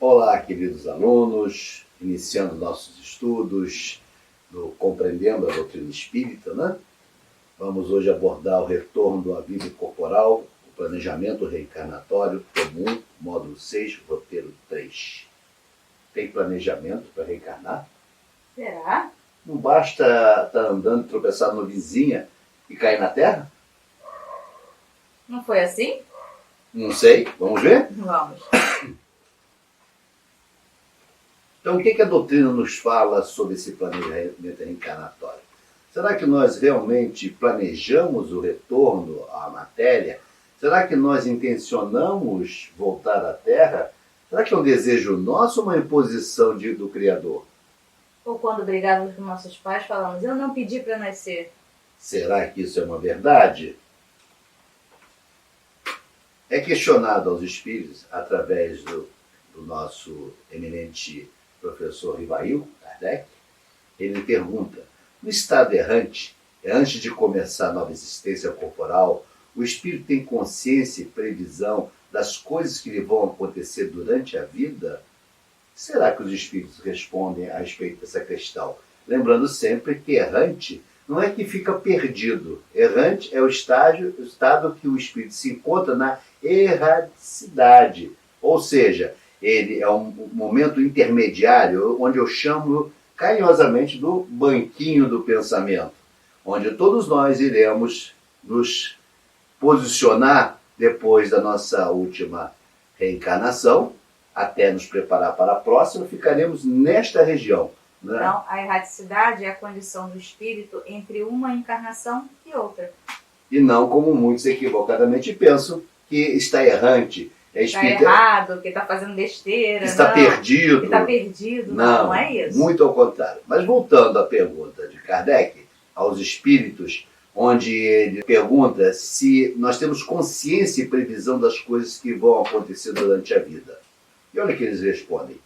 Olá, queridos alunos, iniciando nossos estudos do Compreendendo a Doutrina Espírita, né? Vamos hoje abordar o retorno à vida corporal, o planejamento reencarnatório, comum, módulo 6, roteiro 3. Tem planejamento para reencarnar? Será? Não basta estar andando, tropeçar no vizinha e cair na terra? Não foi assim? Não sei, vamos ver? Vamos. Então, o que a doutrina nos fala sobre esse planejamento reencarnatório? Será que nós realmente planejamos o retorno à matéria? Será que nós intencionamos voltar à Terra? Será que é um desejo nosso ou uma imposição do Criador? Ou quando brigávamos com nossos pais, falamos, eu não pedi para nascer. Será que isso é uma verdade? É questionado aos espíritos, através do nosso eminente professor Rivail, Kardec. Ele pergunta, no estado errante, antes de começar a nova existência corporal, o espírito tem consciência e previsão das coisas que lhe vão acontecer durante a vida? Será que os espíritos respondem a respeito dessa questão? Lembrando sempre que errante não é que fica perdido. Errante é o estado que o espírito se encontra na erraticidade. Ou seja, ele é um momento intermediário, onde eu chamo carinhosamente do banquinho do pensamento, onde todos nós iremos nos posicionar depois da nossa última reencarnação, até nos preparar para a próxima, ficaremos nesta região. Né? Então, a erraticidade é a condição do espírito entre uma encarnação e outra. E não como muitos equivocadamente pensam, que está errante. Está errado, que está fazendo besteira. Está perdido. Que está perdido. Não é isso. Muito ao contrário. Mas voltando à pergunta de Kardec, aos espíritos, onde ele pergunta se nós temos consciência e previsão das coisas que vão acontecer durante a vida. E olha o que eles respondem.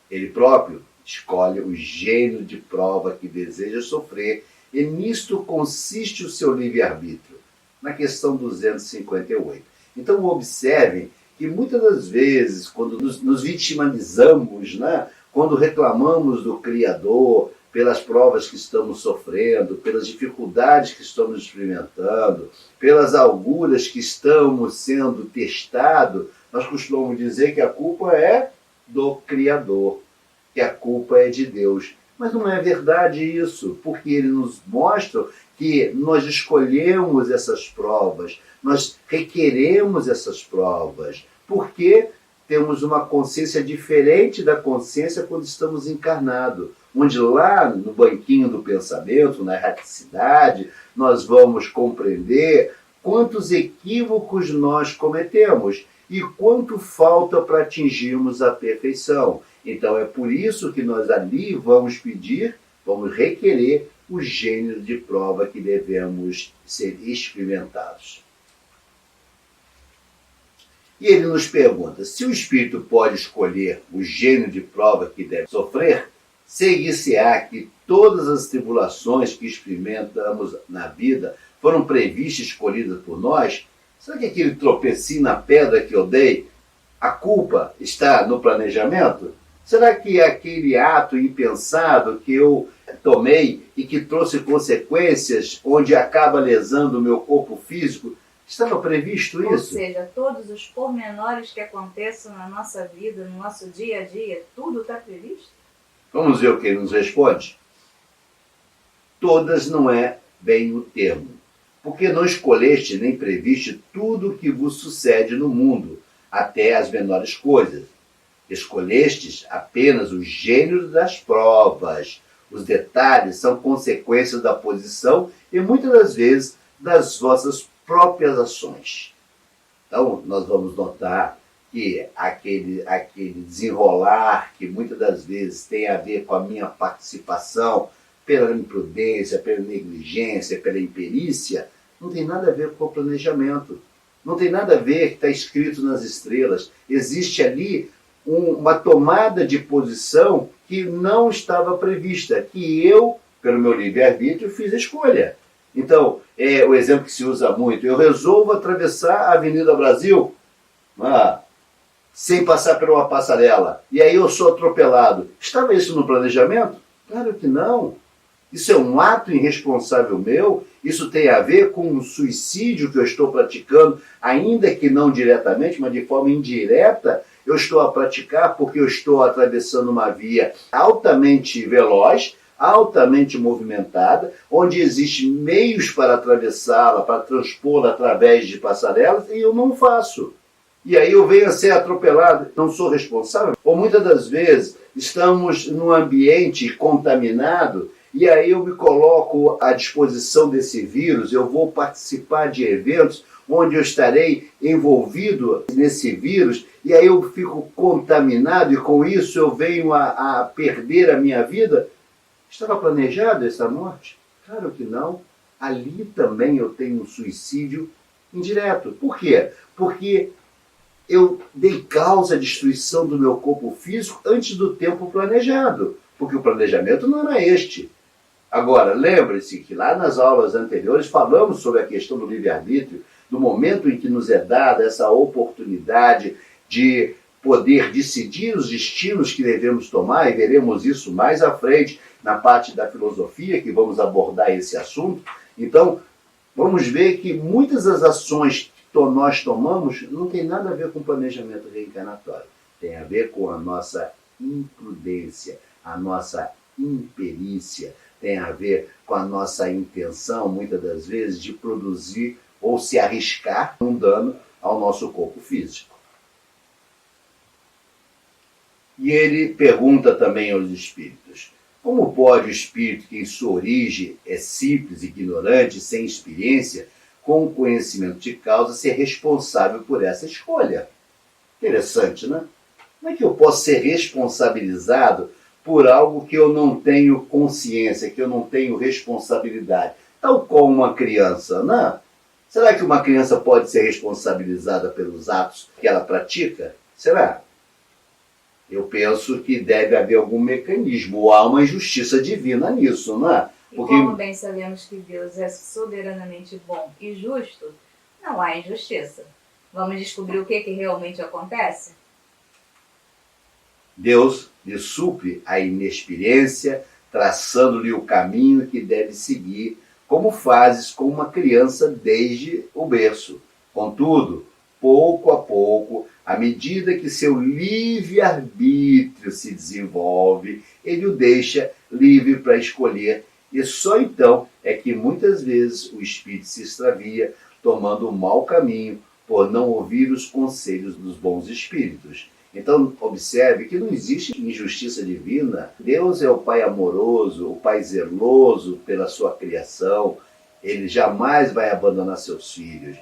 Ele próprio escolhe o gênero de prova que deseja sofrer, e nisto consiste o seu livre-arbítrio, na questão 258. Então observem que muitas das vezes, quando nos vitimizamos, né, quando reclamamos do Criador pelas provas que estamos sofrendo, pelas dificuldades que estamos experimentando, pelas auguras que estamos sendo testados, nós costumamos dizer que a culpa é do Criador, que a culpa é de Deus. Mas não é verdade isso, porque ele nos mostra que nós escolhemos essas provas, nós requeremos essas provas, porque temos uma consciência diferente da consciência quando estamos encarnados, onde lá no banquinho do pensamento, na erraticidade, nós vamos compreender quantos equívocos nós cometemos e quanto falta para atingirmos a perfeição. Então é por isso que nós ali vamos pedir, vamos requerer o gênero de prova que devemos ser experimentados. E ele nos pergunta, se o espírito pode escolher o gênero de prova que deve sofrer, seguir-se-á que todas as tribulações que experimentamos na vida foram previstas e escolhidas por nós? Será que aquele tropecinho na pedra que eu dei, a culpa está no planejamento? Será que aquele ato impensado que eu tomei e que trouxe consequências onde acaba lesando o meu corpo físico, estava previsto isso? Ou seja, todos os pormenores que aconteçam na nossa vida, no nosso dia a dia, tudo está previsto? Vamos ver o que ele nos responde? Todas não é bem o termo, porque não escolheste nem previste tudo o que vos sucede no mundo, até as menores coisas. Escolhestes apenas o gênero das provas. Os detalhes são consequências da posição e muitas das vezes das vossas próprias ações. Então, nós vamos notar que aquele desenrolar que muitas das vezes tem a ver com a minha participação pela imprudência, pela negligência, pela imperícia, não tem nada a ver com o planejamento. Não tem nada a ver que está escrito nas estrelas. Existe ali uma tomada de posição que não estava prevista, que eu, pelo meu livre-arbítrio, fiz a escolha. Então, o exemplo que se usa muito, eu resolvo atravessar a Avenida Brasil. sem passar por uma passarela. E aí eu sou atropelado. Estava isso no planejamento? Claro que não. Isso é um ato irresponsável meu, isso tem a ver com o suicídio que eu estou praticando, ainda que não diretamente, mas de forma indireta, eu estou a praticar porque eu estou atravessando uma via altamente veloz, altamente movimentada, onde existem meios para atravessá-la, para transpô-la através de passarelas, e eu não faço. E aí eu venho a ser atropelado, não sou responsável? Ou muitas das vezes estamos num ambiente contaminado, e aí eu me coloco à disposição desse vírus, eu vou participar de eventos onde eu estarei envolvido nesse vírus, e aí eu fico contaminado, e com isso eu venho a perder a minha vida. Estava planejado essa morte? Claro que não. Ali também eu tenho um suicídio indireto. Por quê? Porque eu dei causa à destruição do meu corpo físico antes do tempo planejado, porque o planejamento não era este. Agora, lembre-se que lá nas aulas anteriores falamos sobre a questão do livre-arbítrio, do momento em que nos é dada essa oportunidade de poder decidir os destinos que devemos tomar, e veremos isso mais à frente na parte da filosofia, que vamos abordar esse assunto. Então, vamos ver que muitas das ações que nós tomamos não tem nada a ver com planejamento reencarnatório. Tem a ver com a nossa imprudência, a nossa imperícia, tem a ver com a nossa intenção, muitas das vezes, de produzir ou se arriscar um dano ao nosso corpo físico. E ele pergunta também aos espíritos: como pode o espírito que em sua origem é simples, ignorante, sem experiência, com o conhecimento de causa, ser responsável por essa escolha? Interessante, né? Como é que eu posso ser responsabilizado por algo que eu não tenho consciência, que eu não tenho responsabilidade? Tal como uma criança, né? Será que uma criança pode ser responsabilizada pelos atos que ela pratica? Será? Eu penso que deve haver algum mecanismo, ou há uma injustiça divina nisso, não é? Porque... E como bem sabemos que Deus é soberanamente bom e justo, não há injustiça. Vamos descobrir o que realmente acontece? Deus lhe supre a inexperiência, traçando-lhe o caminho que deve seguir, como fazes com uma criança desde o berço. Contudo, pouco a pouco, à medida que seu livre-arbítrio se desenvolve, ele o deixa livre para escolher, e só então é que muitas vezes o espírito se extravia, tomando o mau caminho, por não ouvir os conselhos dos bons espíritos. Então, observe que não existe injustiça divina. Deus é o Pai amoroso, o Pai zeloso pela sua criação. Ele jamais vai abandonar seus filhos.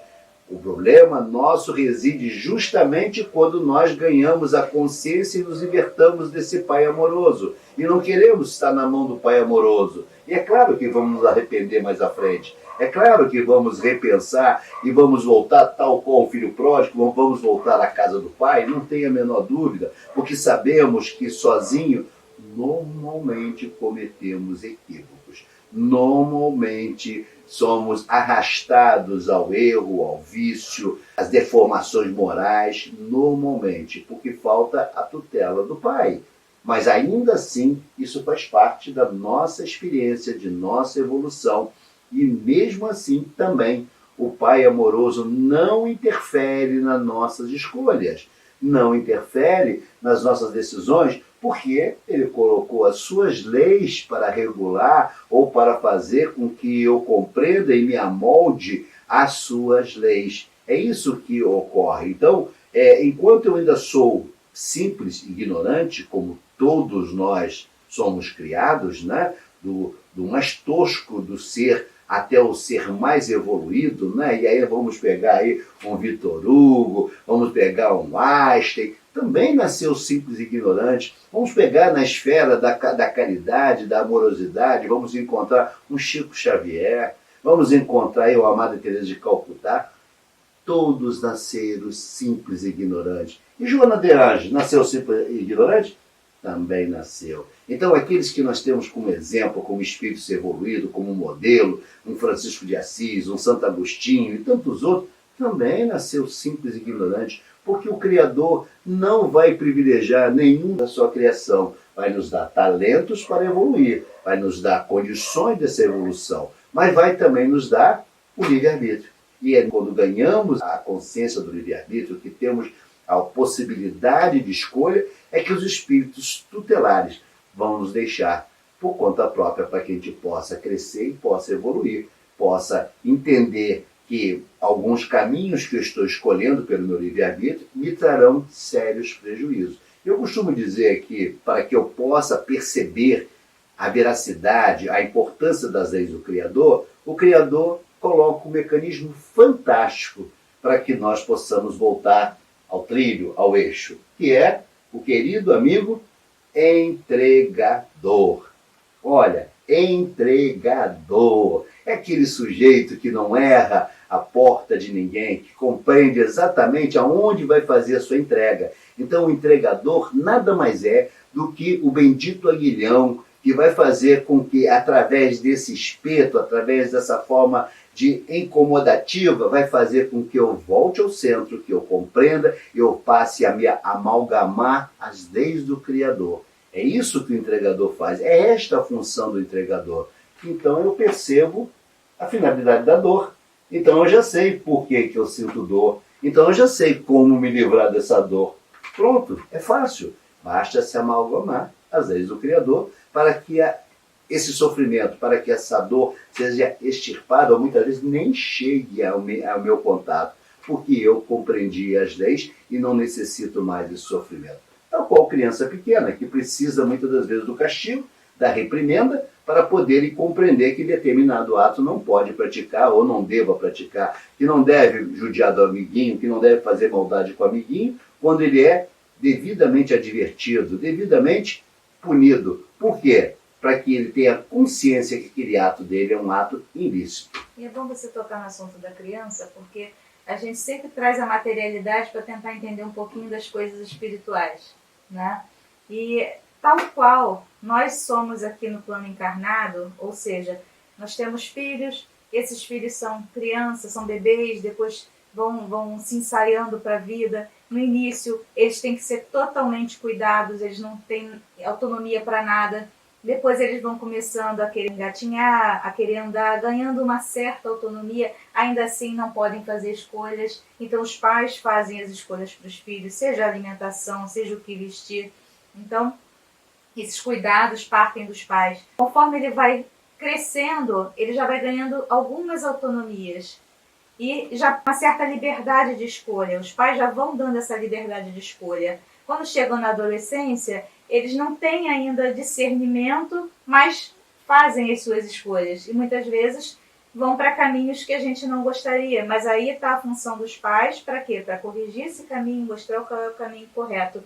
O problema nosso reside justamente quando nós ganhamos a consciência e nos libertamos desse Pai amoroso. E não queremos estar na mão do Pai amoroso. E é claro que vamos nos arrepender mais à frente. É claro que vamos repensar e vamos voltar, tal como o filho pródigo, vamos voltar à casa do Pai, não tenha a menor dúvida, porque sabemos que sozinho normalmente cometemos equívocos. Normalmente somos arrastados ao erro, ao vício, às deformações morais, normalmente, porque falta a tutela do Pai. Mas ainda assim, isso faz parte da nossa experiência, de nossa evolução. E mesmo assim, também, o Pai amoroso não interfere nas nossas escolhas, não interfere nas nossas decisões, porque ele colocou as suas leis para regular ou para fazer com que eu compreenda e me amolde às suas leis. É isso que ocorre. Então, enquanto eu ainda sou simples, ignorante, como todos nós somos criados, né? do mais tosco do ser até o ser mais evoluído, né? E aí vamos pegar aí um Vitor Hugo, vamos pegar um Einstein, também nasceu simples e ignorante. Vamos pegar na esfera da caridade, da amorosidade, vamos encontrar um Chico Xavier, vamos encontrar aí uma Amada Teresa de Calcutá. Todos nasceram simples e ignorantes. E Joana de Anjos nasceu simples e ignorante? Também nasceu. Então, aqueles que nós temos como exemplo, como espírito evoluído, como modelo, um Francisco de Assis, um Santo Agostinho e tantos outros, também nasceu simples e ignorante, porque o Criador não vai privilegiar nenhum da sua criação. Vai nos dar talentos para evoluir, vai nos dar condições dessa evolução, mas vai também nos dar o livre-arbítrio. E é quando ganhamos a consciência do livre-arbítrio, que temos a possibilidade de escolha, é que os espíritos tutelares vão nos deixar por conta própria para que a gente possa crescer e possa evoluir, possa entender que alguns caminhos que eu estou escolhendo pelo meu livre-arbítrio me trarão sérios prejuízos. Eu costumo dizer que, para que eu possa perceber a veracidade, a importância das leis do Criador, o Criador coloca um mecanismo fantástico para que nós possamos voltar ao trilho, ao eixo, que é o querido amigo entregador. Olha, entregador. É aquele sujeito que não erra a porta de ninguém, que compreende exatamente aonde vai fazer a sua entrega. Então o entregador nada mais é do que o bendito aguilhão que vai fazer com que, através desse espeto, através dessa forma de incomodativa, vai fazer com que eu volte ao centro, que eu compreenda, eu passe a me amalgamar às leis do Criador. É isso que o entregador faz, é esta a função do entregador. Então eu percebo a finalidade da dor. Então eu já sei por que eu sinto dor. Então eu já sei como me livrar dessa dor. Pronto, é fácil. Basta se amalgamar às leis do Criador para que esse sofrimento, para que essa dor seja extirpada, ou muitas vezes nem chegue ao meu contato, porque eu compreendi as leis e não necessito mais desse sofrimento. Tal qual criança pequena, que precisa muitas das vezes do castigo, da reprimenda, para poder compreender que determinado ato não pode praticar ou não deva praticar, que não deve judiar do amiguinho, que não deve fazer maldade com o amiguinho, quando ele é devidamente advertido, devidamente punido. Por quê? Para que ele tenha consciência que aquele ato dele é um ato ilícito. E é bom você tocar no assunto da criança, porque a gente sempre traz a materialidade para tentar entender um pouquinho das coisas espirituais, né? E tal qual nós somos aqui no plano encarnado, ou seja, nós temos filhos, esses filhos são crianças, são bebês, depois vão se ensaiando para a vida. No início, eles têm que ser totalmente cuidados, eles não têm autonomia para nada. Depois eles vão começando a querer engatinhar, a querer andar, ganhando uma certa autonomia, ainda assim não podem fazer escolhas. Então os pais fazem as escolhas para os filhos, seja a alimentação, seja o que vestir. Então, esses cuidados partem dos pais. Conforme ele vai crescendo, ele já vai ganhando algumas autonomias e já uma certa liberdade de escolha. Os pais já vão dando essa liberdade de escolha. Quando chegam na adolescência, eles não têm ainda discernimento, mas fazem as suas escolhas. E muitas vezes vão para caminhos que a gente não gostaria. Mas aí está a função dos pais, para quê? Para corrigir esse caminho, mostrar qual é o caminho correto.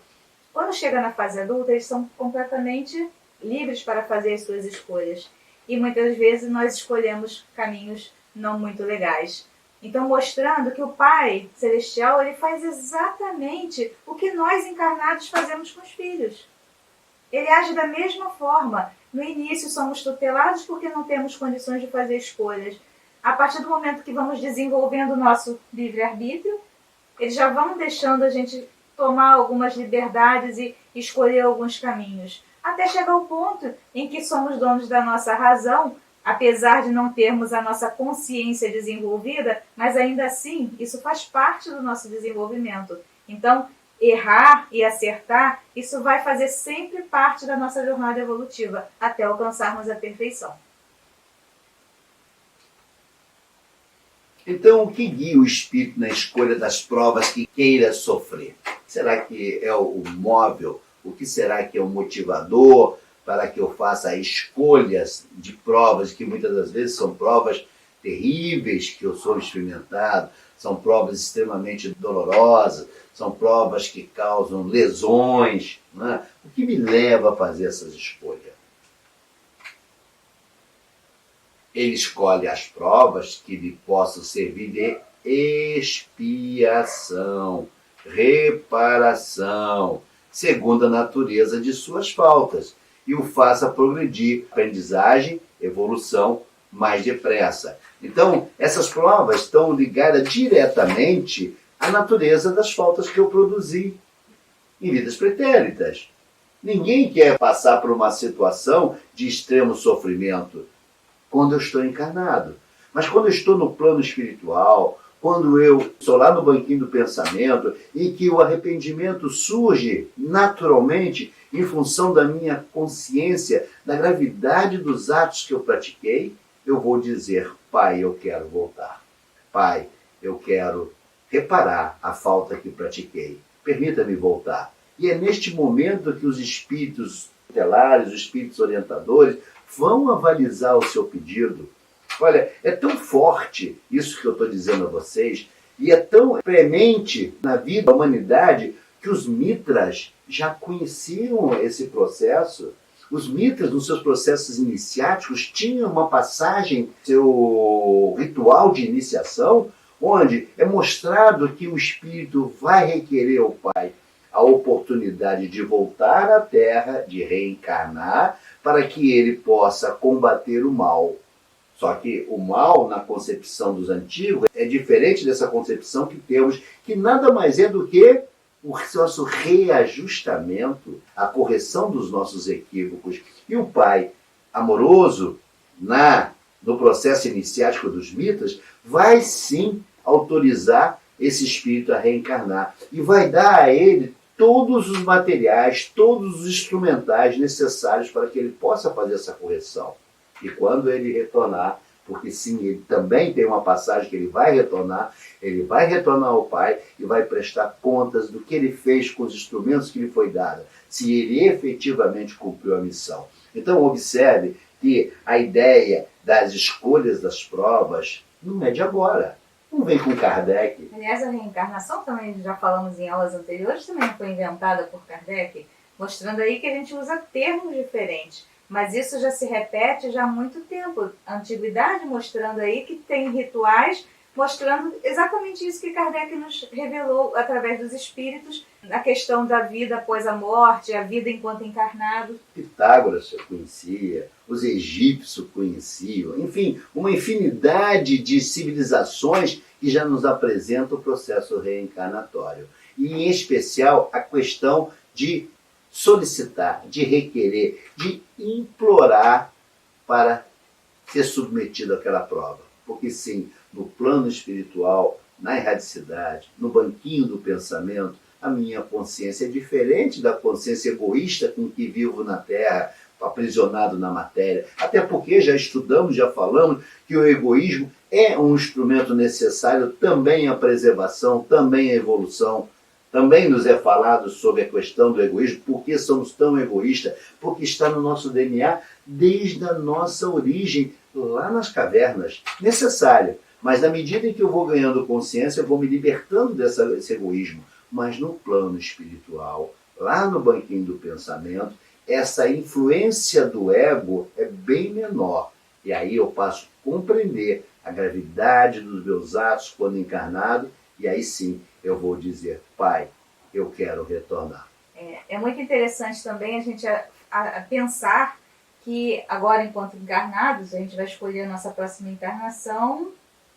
Quando chega na fase adulta, eles são completamente livres para fazer as suas escolhas. E muitas vezes nós escolhemos caminhos não muito legais. Então, mostrando que o Pai Celestial ele faz exatamente o que nós encarnados fazemos com os filhos. Ele age da mesma forma. No início somos tutelados porque não temos condições de fazer escolhas. A partir do momento que vamos desenvolvendo o nosso livre-arbítrio, eles já vão deixando a gente tomar algumas liberdades e escolher alguns caminhos. Até chegar ao ponto em que somos donos da nossa razão, apesar de não termos a nossa consciência desenvolvida, mas ainda assim isso faz parte do nosso desenvolvimento. Então, errar e acertar, isso vai fazer sempre parte da nossa jornada evolutiva, até alcançarmos a perfeição. Então, o que guia o espírito na escolha das provas que queira sofrer? Será que é o móvel? O que será que é o motivador para que eu faça escolhas de provas que muitas das vezes são provas terríveis que eu sou experimentado, são provas extremamente dolorosas, são provas que causam lesões, né? O que me leva a fazer essas escolhas? Ele escolhe as provas que lhe possam servir de expiação, reparação, segundo a natureza de suas faltas, e o faça progredir, aprendizagem, evolução, mais depressa. Então, essas provas estão ligadas diretamente à natureza das faltas que eu produzi em vidas pretéritas. Ninguém quer passar por uma situação de extremo sofrimento quando eu estou encarnado. Mas quando eu estou no plano espiritual, quando eu estou lá no banquinho do pensamento e que o arrependimento surge naturalmente em função da minha consciência, da gravidade dos atos que eu pratiquei, eu vou dizer, Pai, eu quero voltar. Pai, eu quero reparar a falta que pratiquei. Permita-me voltar. E é neste momento que os espíritos tutelares, os espíritos orientadores, vão avalizar o seu pedido. Olha, é tão forte isso que eu estou dizendo a vocês, e é tão premente na vida da humanidade, que os mitras já conheciam esse processo. Os mitras, nos seus processos iniciáticos, tinham uma passagem, seu ritual de iniciação, onde é mostrado que o espírito vai requerer ao Pai a oportunidade de voltar à Terra, de reencarnar, para que ele possa combater o mal. Só que o mal, na concepção dos antigos, é diferente dessa concepção que temos, que nada mais é do que o nosso reajustamento, a correção dos nossos equívocos. E o Pai amoroso, no processo iniciático dos mitas, vai sim autorizar esse espírito a reencarnar. E vai dar a ele todos os materiais, todos os instrumentais necessários para que ele possa fazer essa correção. E quando ele retornar, porque sim, ele também tem uma passagem que ele vai retornar ao Pai e vai prestar contas do que ele fez com os instrumentos que lhe foi dado, se ele efetivamente cumpriu a missão. Então observe que a ideia das escolhas das provas não é de agora. Não vem com Kardec. Aliás, a reencarnação também, já falamos em aulas anteriores, também foi inventada por Kardec, mostrando aí que a gente usa termos diferentes. Mas isso já se repete já há muito tempo. A antiguidade mostrando aí que tem rituais, mostrando exatamente isso que Kardec nos revelou através dos espíritos, a questão da vida após a morte, a vida enquanto encarnado. Pitágoras eu conhecia, os egípcios conheciam, enfim, uma infinidade de civilizações que já nos apresentam o processo reencarnatório. E, em especial, a questão de solicitar, de requerer, de implorar para ser submetido àquela prova. Porque sim, no plano espiritual, na erradicidade, no banquinho do pensamento, a minha consciência é diferente da consciência egoísta com que vivo na Terra, aprisionado na matéria. Até porque já estudamos, já falamos que o egoísmo é um instrumento necessário também à preservação, também à evolução. Também nos é falado sobre a questão do egoísmo. Por que somos tão egoístas? Porque está no nosso DNA desde a nossa origem, lá nas cavernas. Necessário. Mas na medida em que eu vou ganhando consciência, eu vou me libertando desse egoísmo. Mas no plano espiritual, lá no banquinho do pensamento, essa influência do ego é bem menor. E aí eu passo a compreender a gravidade dos meus atos quando encarnado, e aí sim eu vou dizer, Pai, eu quero retornar. É muito interessante também a gente a pensar que agora, enquanto encarnados, a gente vai escolher a nossa próxima encarnação,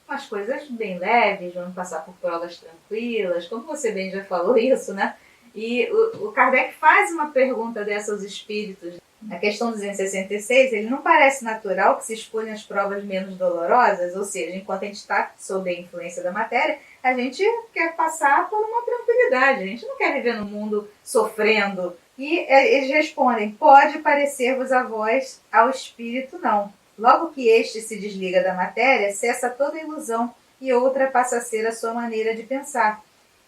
umas coisas bem leves, vamos passar por provas tranquilas, como você bem já falou isso, né? E o Kardec faz uma pergunta dessa aos espíritos. Na questão 266, ele não parece natural que se exponham as provas menos dolorosas, ou seja, enquanto a gente está sob a influência da matéria, a gente quer passar por uma tranquilidade, a gente não quer viver no mundo sofrendo. E eles respondem, pode parecer-vos a vós, ao espírito não. Logo que este se desliga da matéria, cessa toda ilusão e outra passa a ser a sua maneira de pensar.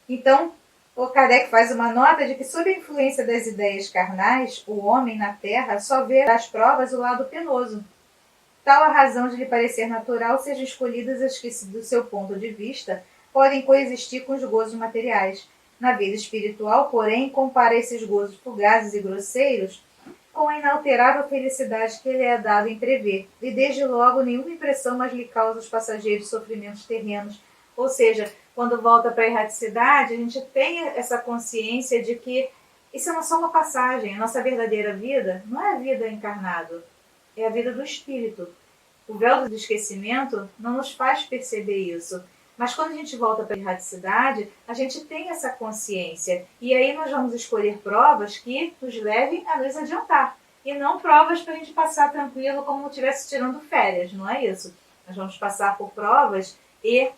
Então, o Kardec faz uma nota de que, sob a influência das ideias carnais, o homem na Terra só vê das provas o lado penoso. Tal a razão de lhe parecer natural sejam escolhidas as que, do seu ponto de vista, podem coexistir com os gozos materiais. Na vida espiritual, porém, compara esses gozos fugazes e grosseiros com a inalterável felicidade que ele é dado em prever, e desde logo nenhuma impressão mais lhe causa os passageiros sofrimentos terrenos. Ou seja, quando volta para a erraticidade, a gente tem essa consciência de que isso é só uma passagem. A nossa verdadeira vida não é a vida encarnada, é a vida do espírito. O véu do esquecimento não nos faz perceber isso. Mas quando a gente volta para a erraticidade, a gente tem essa consciência. E aí nós vamos escolher provas que nos levem a nos adiantar. E não provas para a gente passar tranquilo como se estivesse tirando férias, não é isso? Nós vamos passar por provas e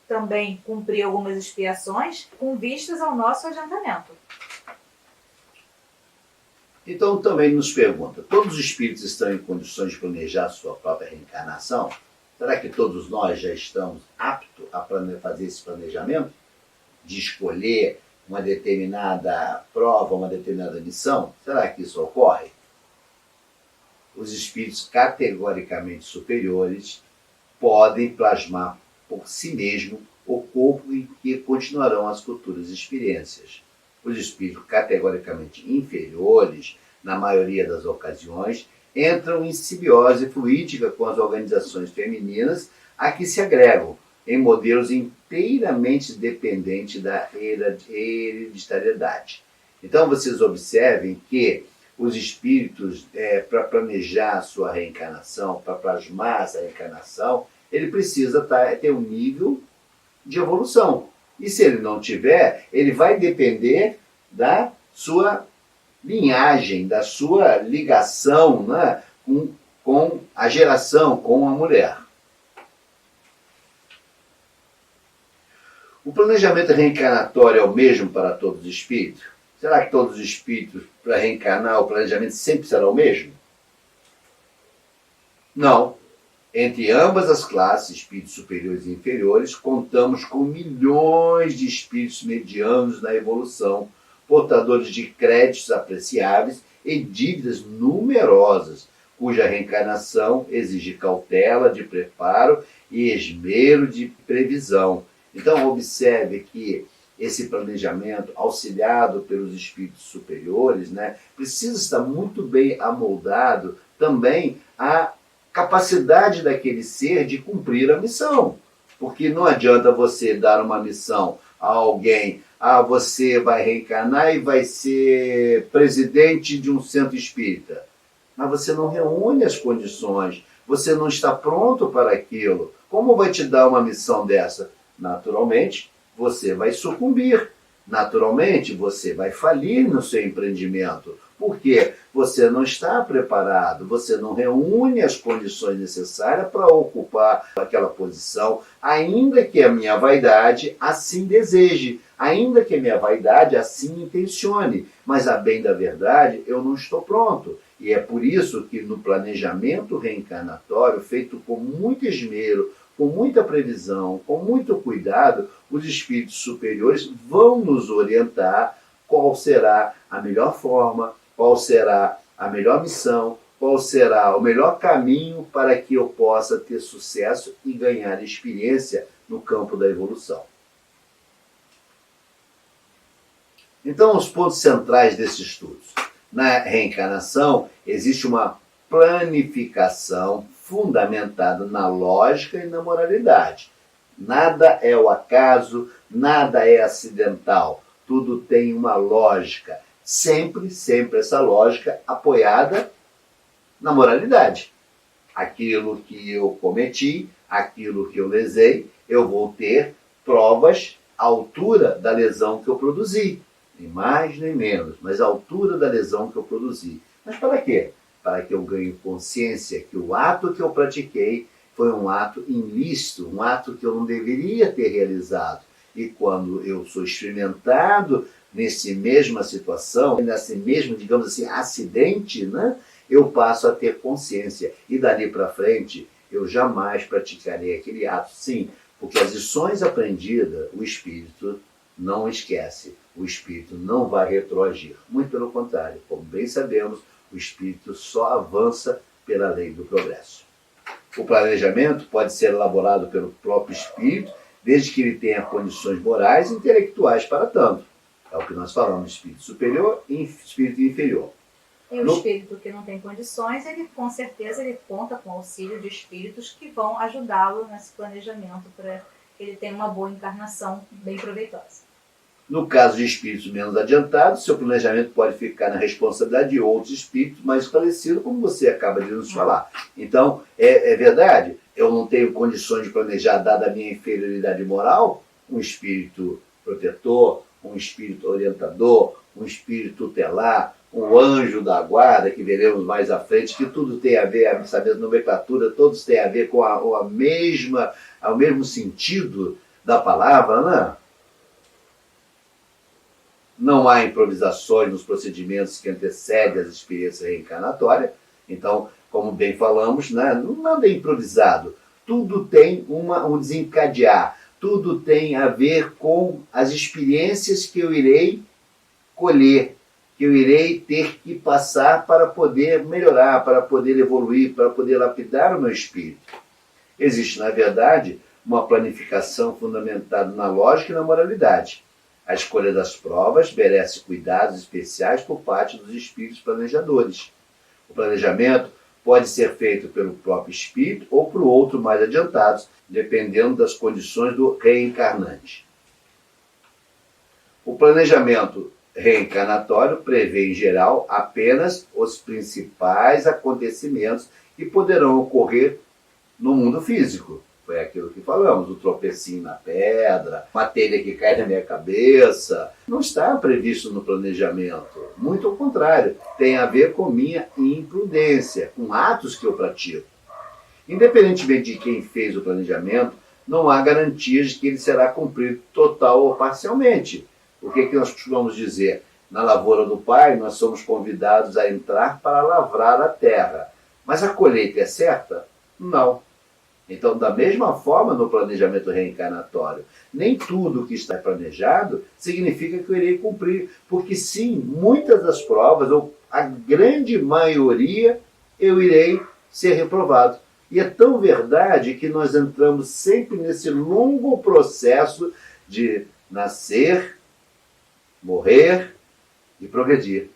também cumprir algumas expiações com vistas ao nosso adiantamento. Então também nos pergunta, todos os espíritos estão em condições de planejar sua própria reencarnação? Será que todos nós já estamos aptos a fazer esse planejamento? De escolher uma determinada prova, uma determinada missão? Será que isso ocorre? Os espíritos categoricamente superiores podem plasmar por si mesmo o corpo em que continuarão as futuras experiências. Os espíritos categoricamente inferiores, na maioria das ocasiões, entram em simbiose fluídica com as organizações femininas a que se agregam, em modelos inteiramente dependentes da hereditariedade. Então vocês observem que os espíritos, para planejar a sua reencarnação, para plasmar essa reencarnação, ele precisa ter um nível de evolução. E se ele não tiver, ele vai depender da sua linhagem, da sua ligação, né, com a geração, com a mulher. O planejamento reencarnatório é o mesmo para todos os espíritos? Será que todos os espíritos, para reencarnar, o planejamento sempre será o mesmo? Não. Entre ambas as classes, espíritos superiores e inferiores, contamos com milhões de espíritos medianos na evolução, portadores de créditos apreciáveis e dívidas numerosas, cuja reencarnação exige cautela de preparo e esmero de previsão. Então, observe que esse planejamento, auxiliado pelos espíritos superiores, né, precisa estar muito bem amoldado também à capacidade daquele ser de cumprir a missão. Porque não adianta você dar uma missão a alguém, você vai reencarnar e vai ser presidente de um centro espírita. Mas você não reúne as condições, você não está pronto para aquilo. Como vai te dar uma missão dessa? Naturalmente, você vai sucumbir. Naturalmente, você vai falir no seu empreendimento. Porque você não está preparado, você não reúne as condições necessárias para ocupar aquela posição, ainda que a minha vaidade assim deseje, ainda que a minha vaidade assim intencione. Mas, a bem da verdade, eu não estou pronto. E é por isso que no planejamento reencarnatório, feito com muito esmero, com muita previsão, com muito cuidado, os espíritos superiores vão nos orientar qual será a melhor forma, qual será a melhor missão, qual será o melhor caminho para que eu possa ter sucesso e ganhar experiência no campo da evolução. Então, os pontos centrais desses estudos. Na reencarnação, existe uma planificação fundamentada na lógica e na moralidade. Nada é o acaso, nada é acidental. Tudo tem uma lógica. Sempre essa lógica apoiada na moralidade. Aquilo que eu cometi, aquilo que eu lesei, eu vou ter provas à altura da lesão que eu produzi. Nem mais nem menos, mas à altura da lesão que eu produzi. Mas para quê? Para que eu ganhe consciência que o ato que eu pratiquei foi um ato ilícito, um ato que eu não deveria ter realizado. E quando eu sou experimentado nessa mesma situação, nesse mesmo, digamos assim, acidente, né, eu passo a ter consciência. E dali para frente, eu jamais praticarei aquele ato. Sim, porque as lições aprendidas, o espírito não esquece. O espírito não vai retroagir. Muito pelo contrário, como bem sabemos, o espírito só avança pela lei do progresso. O planejamento pode ser elaborado pelo próprio espírito, desde que ele tenha condições morais e intelectuais para tanto. É o que nós falamos, espírito superior e espírito inferior. E o espírito que não tem condições, ele com certeza ele conta com o auxílio de espíritos que vão ajudá-lo nesse planejamento para que ele tenha uma boa encarnação bem proveitosa. No caso de espíritos menos adiantados, seu planejamento pode ficar na responsabilidade de outros espíritos mais esclarecidos, como você acaba de nos falar. Então, é verdade, eu não tenho condições de planejar, dada a minha inferioridade moral, um espírito protetor, um espírito orientador, um espírito tutelar, um anjo da guarda, que veremos mais à frente, que tudo tem a ver, essa mesma nomenclatura, todos têm a ver com o mesmo sentido da palavra, né? Não há improvisações nos procedimentos que antecedem as experiências reencarnatórias. Então, como bem falamos, né, nada é improvisado. Tudo tem um desencadear. Tudo tem a ver com as experiências que eu irei colher, que eu irei ter que passar para poder melhorar, para poder evoluir, para poder lapidar o meu espírito. Existe, na verdade, uma planificação fundamentada na lógica e na moralidade. A escolha das provas merece cuidados especiais por parte dos espíritos planejadores. O planejamento pode ser feito pelo próprio espírito ou por outro mais adiantado, dependendo das condições do reencarnante. O planejamento reencarnatório prevê, em geral, apenas os principais acontecimentos que poderão ocorrer no mundo físico. Foi aquilo que falamos, o tropecinho na pedra, uma telha que cai na minha cabeça. Não está previsto no planejamento. Muito ao contrário, tem a ver com minha imprudência, com atos que eu pratico. Independentemente de quem fez o planejamento, não há garantias de que ele será cumprido total ou parcialmente. O que nós costumamos dizer? Na lavoura do Pai, nós somos convidados a entrar para lavrar a terra. Mas a colheita é certa? Não. Então, da mesma forma, no planejamento reencarnatório, nem tudo que está planejado significa que eu irei cumprir, porque sim, muitas das provas, ou a grande maioria, eu irei ser reprovado. E é tão verdade que nós entramos sempre nesse longo processo de nascer, morrer e progredir.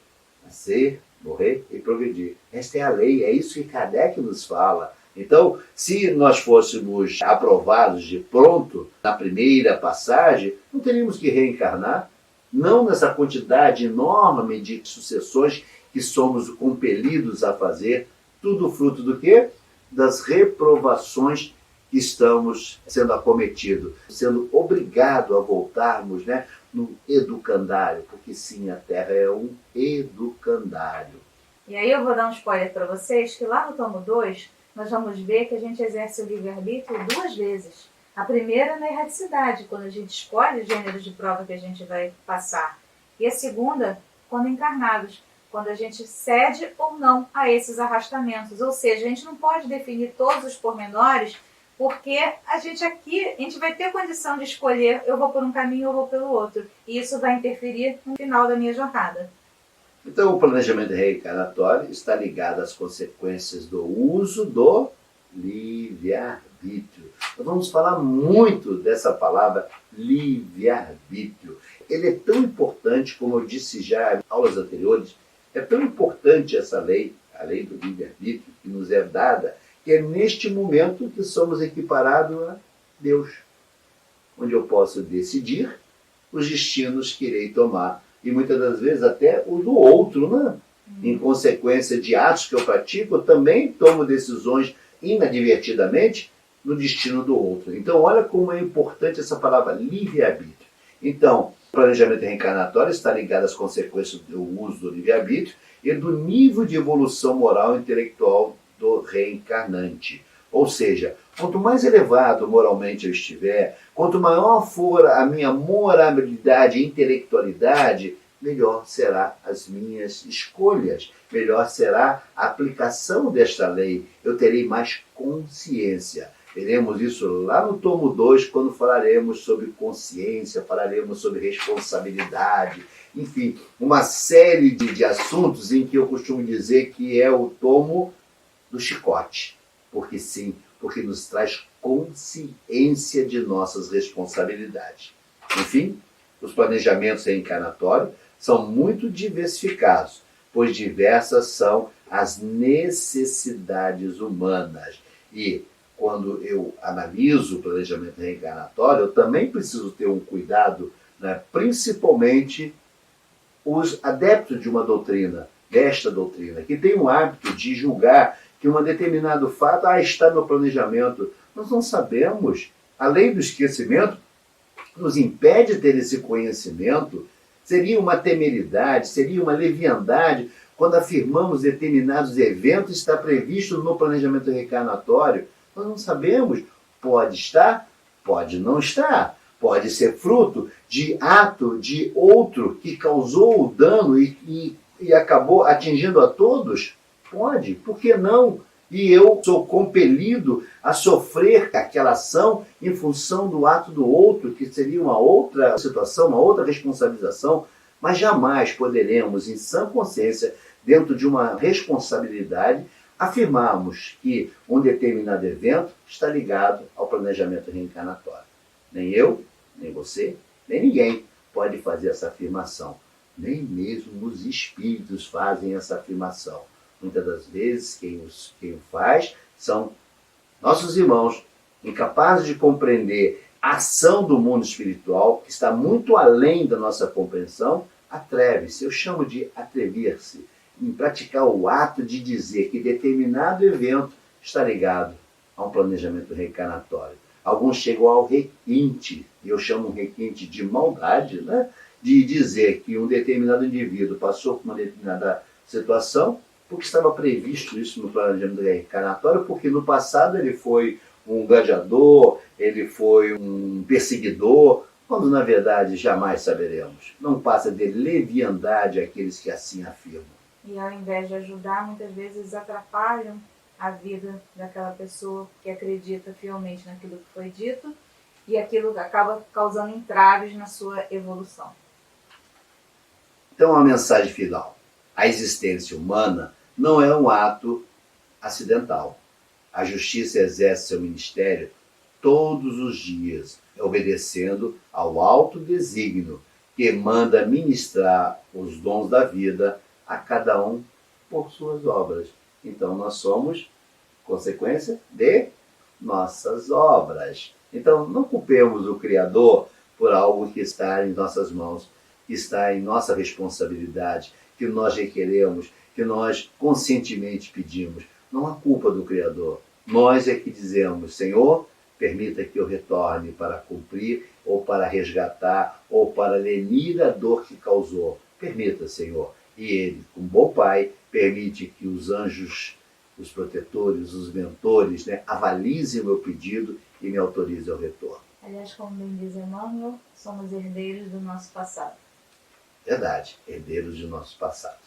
Nascer, morrer e progredir. Esta é a lei, é isso que Kardec nos fala. Então, se nós fôssemos aprovados de pronto na primeira passagem, não teríamos que reencarnar, não nessa quantidade enorme de sucessões que somos compelidos a fazer, tudo fruto do quê? Das reprovações que estamos sendo acometidos, sendo obrigados a voltarmos, né, no educandário, porque sim, a Terra é um educandário. E aí eu vou dar um spoiler para vocês, que lá no tomo 2, nós vamos ver que a gente exerce o livre-arbítrio 2 vezes. A primeira na erraticidade, quando a gente escolhe o gênero de prova que a gente vai passar. E a segunda, quando encarnados, quando a gente cede ou não a esses arrastamentos. Ou seja, a gente não pode definir todos os pormenores, porque a gente vai ter condição de escolher, eu vou por um caminho ou vou pelo outro. E isso vai interferir no final da minha jornada. Então, o planejamento reencarnatório está ligado às consequências do uso do livre-arbítrio. Nós vamos falar muito dessa palavra livre-arbítrio. Ele é tão importante, como eu disse já em aulas anteriores, é tão importante essa lei, a lei do livre-arbítrio, que nos é dada, que é neste momento que somos equiparados a Deus, onde eu posso decidir os destinos que irei tomar. E muitas das vezes até o do outro, né? Em consequência de atos que eu pratico, eu também tomo decisões inadvertidamente no destino do outro. Então, olha como é importante essa palavra livre-arbítrio. Então, o planejamento reencarnatório está ligado às consequências do uso do livre-arbítrio e do nível de evolução moral e intelectual do reencarnante. Ou seja, quanto mais elevado moralmente eu estiver, quanto maior for a minha moralidade e intelectualidade, melhor serão as minhas escolhas, melhor será a aplicação desta lei. Eu terei mais consciência. Veremos isso lá no tomo 2, quando falaremos sobre consciência, falaremos sobre responsabilidade, enfim, uma série de assuntos em que eu costumo dizer que é o tomo do chicote. Porque sim, porque nos traz consciência de nossas responsabilidades. Enfim, os planejamentos reencarnatórios são muito diversificados, pois diversas são as necessidades humanas. E quando eu analiso o planejamento reencarnatório, eu também preciso ter um cuidado né, principalmente os adeptos de uma doutrina, desta doutrina, que tem o hábito de julgar que um determinado fato está no planejamento. Nós não sabemos. A lei do esquecimento nos impede de ter esse conhecimento. Seria uma temeridade, seria uma leviandade quando afirmamos determinados eventos está previsto no planejamento reencarnatório. Nós não sabemos. Pode estar, pode não estar. Pode ser fruto de ato de outro que causou o dano e acabou atingindo a todos? Pode, por que não? E eu sou compelido a sofrer aquela ação em função do ato do outro, que seria uma outra situação, uma outra responsabilização, mas jamais poderemos, em sã consciência, dentro de uma responsabilidade, afirmarmos que um determinado evento está ligado ao planejamento reencarnatório. Nem eu, nem você, nem ninguém pode fazer essa afirmação. Nem mesmo os espíritos fazem essa afirmação. Muitas das vezes quem o faz são nossos irmãos, incapazes de compreender a ação do mundo espiritual, que está muito além da nossa compreensão, atreve-se, eu chamo de atrever-se, em praticar o ato de dizer que determinado evento está ligado a um planejamento reencarnatório. Alguns chegam ao requinte, e eu chamo um requinte de maldade, né? De dizer que um determinado indivíduo passou por uma determinada situação porque estava previsto isso no planejamento reencarnatório, porque no passado ele foi um gladiador, ele foi um perseguidor, quando na verdade jamais saberemos. Não passa de leviandade aqueles que assim afirmam. E ao invés de ajudar, muitas vezes atrapalham a vida daquela pessoa que acredita fielmente naquilo que foi dito, e aquilo acaba causando entraves na sua evolução. Então, a mensagem final. A existência humana não é um ato acidental. A justiça exerce seu ministério todos os dias, obedecendo ao alto desígnio que manda ministrar os dons da vida a cada um por suas obras. Então, nós somos consequência de nossas obras. Então, não culpemos o Criador por algo que está em nossas mãos, que está em nossa responsabilidade, que nós requeremos, que nós conscientemente pedimos. Não há culpa do Criador. Nós é que dizemos, Senhor, permita que eu retorne para cumprir, ou para resgatar, ou para lenir a dor que causou. Permita, Senhor. E Ele, como bom Pai, permite que os anjos, os protetores, os mentores, avalizem o meu pedido e me autorizem ao retorno. Aliás, como bem diz Emmanuel, somos herdeiros do nosso passado. Verdade, herdeiros do nosso passado.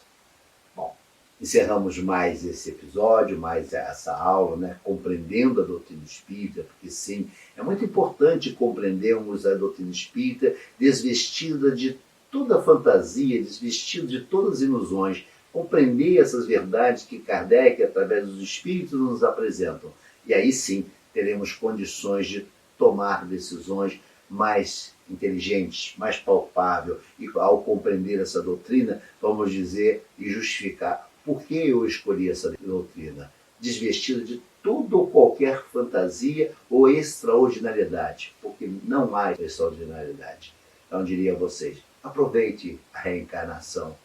Bom, encerramos mais esse episódio, mais essa aula, compreendendo a doutrina espírita, porque sim, é muito importante compreendermos a doutrina espírita desvestida de toda a fantasia, desvestida de todas as ilusões, compreender essas verdades que Kardec, através dos espíritos, nos apresentam. E aí sim, teremos condições de tomar decisões mais inteligentes, mais palpáveis. E ao compreender essa doutrina, vamos dizer e justificar por que eu escolhi essa doutrina, desvestida de toda ou qualquer fantasia ou extraordinariedade, porque não há extraordinariedade. Então, diria a vocês, aproveite a reencarnação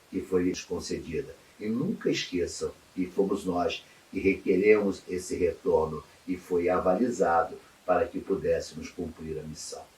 que foi lhes concedida. E nunca esqueçam que fomos nós que requeremos esse retorno e foi avalizado para que pudéssemos cumprir a missão.